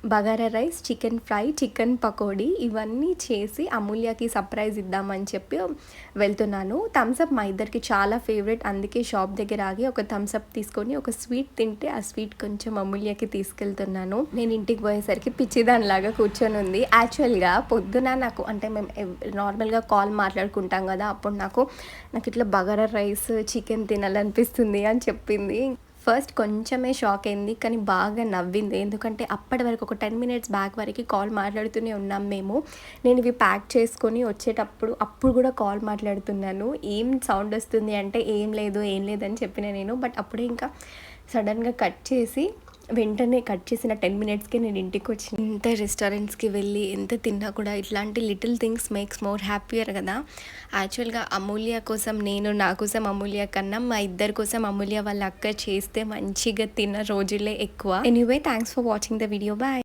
Bagara rice, chicken fry, chicken pakodi ఇవన్నీ చేసి అమూల్యకి surprise ఇద్దామని చెప్పి వెళ్తున్నాను. థమ్సప్ మా ఇద్దరికి చాలా ఫేవరెట్. అందుకే షాప్ దగ్గర ఆగి ఒక థమ్సప్ తీసుకొని ఒక స్వీట్ తింటే ఆ స్వీట్ కొంచెం అమూల్యకి తీసుకెళ్తున్నాను. నేను ఇంటికి పోయేసరికి పిచ్చిదానిలాగా కూర్చొని ఉంది. యాక్చువల్గా పొద్దున నాకు అంటే మేము నార్మల్గా కాల్ మాట్లాడుకుంటాం కదా, అప్పుడు నాకు ఇట్లా బగారా రైస్, చికెన్ తినాలనిపిస్తుంది అని చెప్పింది. ఫస్ట్ కొంచెమే షాక్ అయింది, కానీ బాగా నవ్వింది. ఎందుకంటే అప్పటి వరకు ఒక 10 మినిట్స్ బ్యాక్ వరకు కాల్ మాట్లాడుతూనే ఉన్నాం మేము. నేను ఇవి ప్యాక్ చేసుకొని వచ్చేటప్పుడు అప్పుడు కూడా కాల్ మాట్లాడుతున్నాను. ఏం సౌండ్ వస్తుంది అంటే ఏం లేదు అని చెప్పిన నేను. బట్ అప్పుడే ఇంకా సడన్గా వెంటనే కట్ చేసిన 10 మినిట్స్కే నేను ఇంటికి వచ్చిన. ఎంత రెస్టారెంట్స్కి వెళ్ళి ఎంత తిన్నా కూడా ఇట్లాంటి little things makes more happier కదా. యాక్చువల్గా అమూల్య కోసం నా కోసం అమూల్య కన్నా మా ఇద్దరి కోసం అమూల్య వాళ్ళ అక్క చేస్తే మంచిగా తిన్న రోజులే ఎక్కువ. Anyway, thanks for watching the video. Bye.